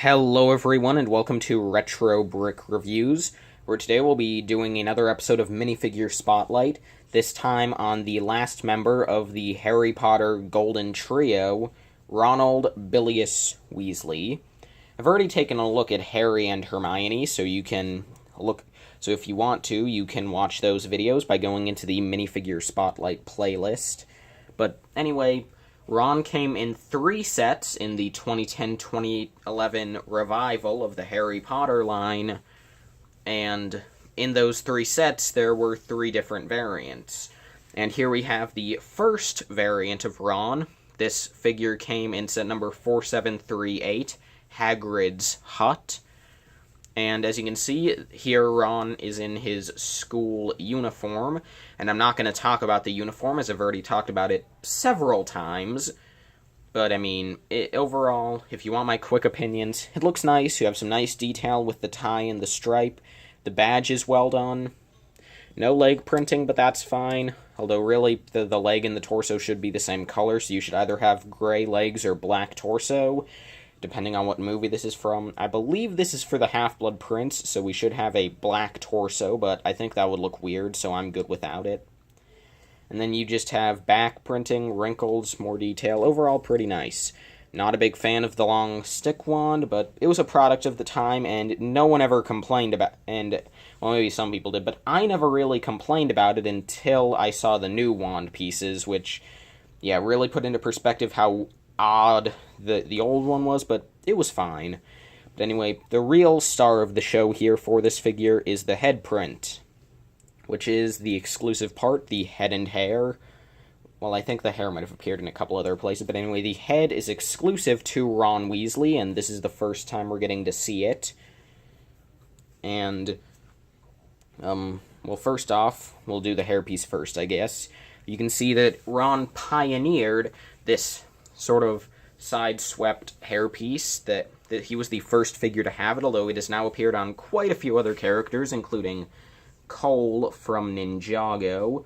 Hello everyone and welcome to Retro Brick Reviews, where today we'll be doing another episode of Minifigure Spotlight, this time on the last member of the Harry Potter Golden Trio, Ronald Bilious Weasley. I've already taken a look at Harry and Hermione, so if you want to, you can watch those videos by going into the Minifigure Spotlight playlist. But anyway, Ron came in 3 sets in the 2010-2011 revival of the Harry Potter line, and in those 3 sets there were 3 different variants. And here we have the first variant of Ron. This figure came in set number 4738, Hagrid's Hut. And as you can see, here Ron is in his school uniform, and I'm not going to talk about the uniform as I've already talked about it several times, but I mean, overall, if you want my quick opinions, it looks nice. You have some nice detail with the tie and the stripe. The badge is well done. No leg printing, but that's fine, although really the leg and the torso should be the same color, so you should either have gray legs or black torso, depending on what movie this is from. I believe this is for the Half-Blood Prince, so we should have a black torso, but I think that would look weird, so I'm good without it. And then you just have back printing, wrinkles, more detail. Overall, pretty nice. Not a big fan of the long stick wand, but it was a product of the time, and no one ever complained about, well, maybe some people did, but I never really complained about it until I saw the new wand pieces, which, yeah, really put into perspective how odd the old one was, but it was fine. But anyway, the real star of the show here for this figure is the head print, which is the exclusive part, the head and hair. Well, I think the hair might have appeared in a couple other places, but anyway, the head is exclusive to Ron Weasley, and this is the first time we're getting to see it. And, well, first off, we'll do the hairpiece first, I guess. You can see that Ron pioneered this sort of side-swept hairpiece, that he was the first figure to have it, although it has now appeared on quite a few other characters, including Cole from Ninjago,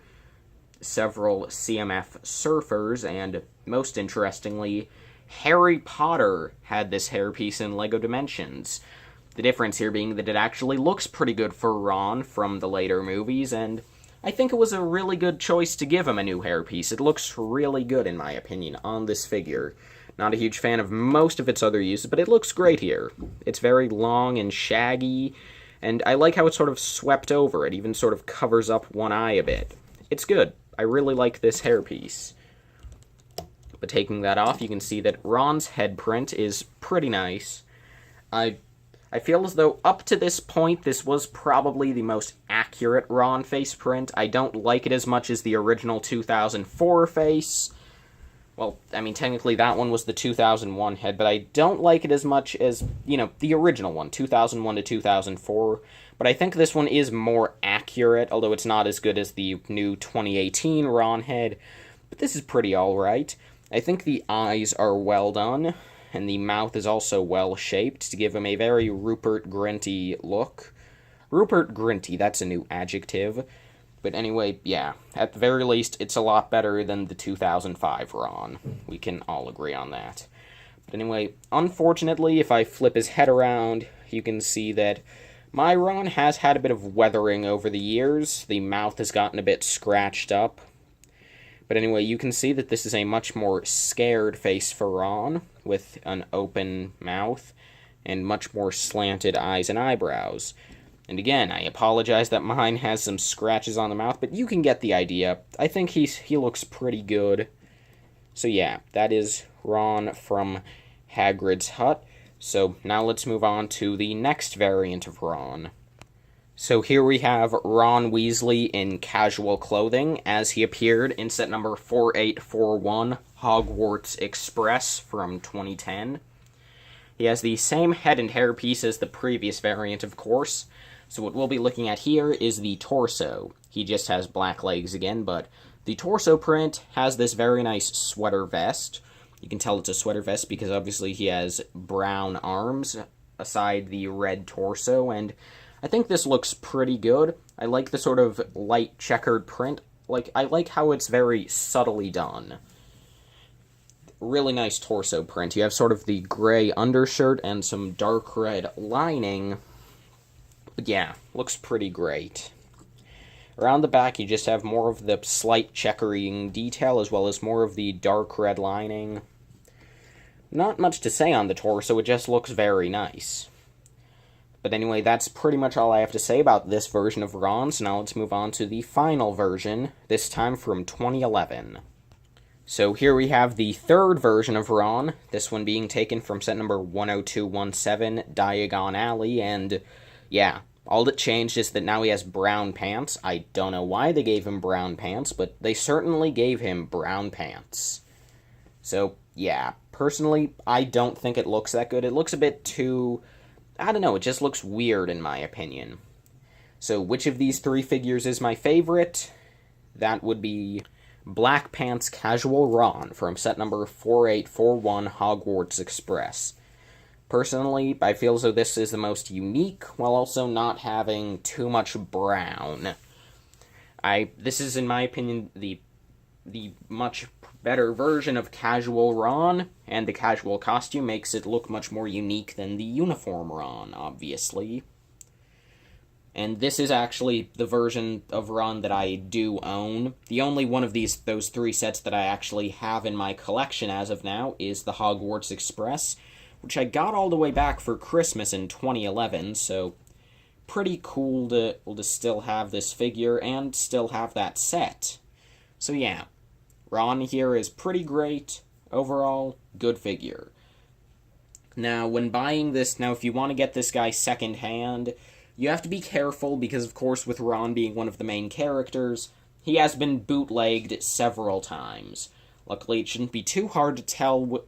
several CMF surfers, and, most interestingly, Harry Potter had this hairpiece in LEGO Dimensions. The difference here being that it actually looks pretty good for Ron from the later movies, and I think it was a really good choice to give him a new hairpiece. It looks really good, in my opinion, on this figure. Not a huge fan of most of its other uses, but it looks great here. It's very long and shaggy, and I like how it's sort of swept over. It even sort of covers up one eye a bit. It's good. I really like this hairpiece. But taking that off, you can see that Ron's head print is pretty nice. I feel as though up to this point, this was probably the most accurate Ron face print. I don't like it as much as the original 2004 face. Well, I mean, technically that one was the 2001 head, but I don't like it as much as, the original one, 2001 to 2004. But I think this one is more accurate, although it's not as good as the new 2018 Ron head. But this is pretty alright. I think the eyes are well done, and the mouth is also well-shaped to give him a very Rupert Grinty look. Rupert Grinty, that's a new adjective. But anyway, yeah, at the very least, it's a lot better than the 2005 Ron. We can all agree on that. But anyway, unfortunately, if I flip his head around, you can see that my Ron has had a bit of weathering over the years. The mouth has gotten a bit scratched up. But anyway, you can see that this is a much more scared face for Ron, with an open mouth, and much more slanted eyes and eyebrows. And again, I apologize that mine has some scratches on the mouth, but you can get the idea. I think he looks pretty good. So yeah, that is Ron from Hagrid's Hut. So now let's move on to the next variant of Ron. So here we have Ron Weasley in casual clothing, as he appeared in set number 4841, Hogwarts Express from 2010. He has the same head and hair piece as the previous variant, of course. So what we'll be looking at here is the torso. He just has black legs again, but the torso print has this very nice sweater vest. You can tell it's a sweater vest because obviously he has brown arms aside the red torso, and I think this looks pretty good. I like the sort of light checkered print. I like how it's very subtly done. really nice torso print. You have sort of the gray undershirt and some dark red lining. But yeah, looks pretty great. Around the back, you just have more of the slight checkering detail, as well as more of the dark red lining. Not much to say on the torso, it just looks very nice. But anyway, that's pretty much all I have to say about this version of Ron, so now let's move on to the final version, this time from 2011. So here we have the third version of Ron, this one being taken from set number 10217, Diagon Alley, and yeah, all that changed is that now he has brown pants. I don't know why they gave him brown pants, but they certainly gave him brown pants. So, yeah, personally, I don't think it looks that good. It looks a bit too, I don't know, it just looks weird in my opinion. So, which of these three figures is my favorite? That would be Black Pants Casual Ron from set number 4841 Hogwarts Express. Personally, I feel as though this is the most unique, while also not having too much brown. This is, in my opinion, the much better version of Casual Ron, and the casual costume makes it look much more unique than the uniform Ron, obviously. And this is actually the version of Ron that I do own. The only one of those three sets that I actually have in my collection as of now is the Hogwarts Express, which I got all the way back for Christmas in 2011, so pretty cool to still have this figure and still have that set. So yeah, Ron here is pretty great. Overall, good figure. Now, when buying this, if you want to get this guy secondhand, you have to be careful because, of course, with Ron being one of the main characters, he has been bootlegged several times. Luckily, it shouldn't be too hard to tell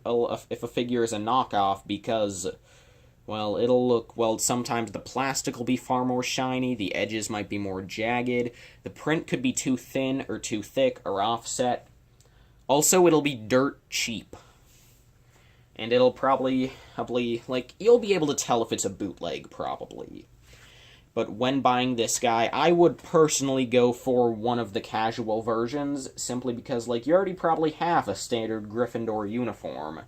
if a figure is a knockoff because, well, sometimes the plastic will be far more shiny, the edges might be more jagged, the print could be too thin or too thick or offset. Also, it'll be dirt cheap. And it'll probably, you'll be able to tell if it's a bootleg, probably. But when buying this guy, I would personally go for one of the casual versions, simply because, you already probably have a standard Gryffindor uniform.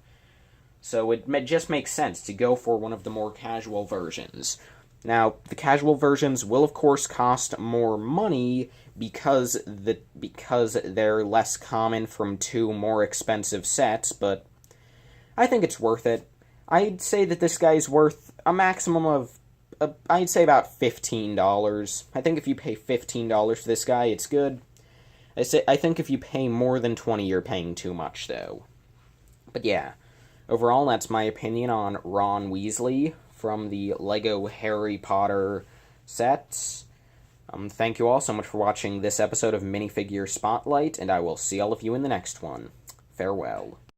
So it just makes sense to go for one of the more casual versions. Now, the casual versions will, of course, cost more money because they're less common from two more expensive sets, but I think it's worth it. I'd say that this guy's worth a maximum of I'd say about $15. I think if you pay $15 for this guy, it's good. I think if you pay more than $20, you're paying too much, though. But yeah, overall, that's my opinion on Ron Weasley from the LEGO Harry Potter sets. Thank you all so much for watching this episode of Minifigure Spotlight, and I will see all of you in the next one. Farewell.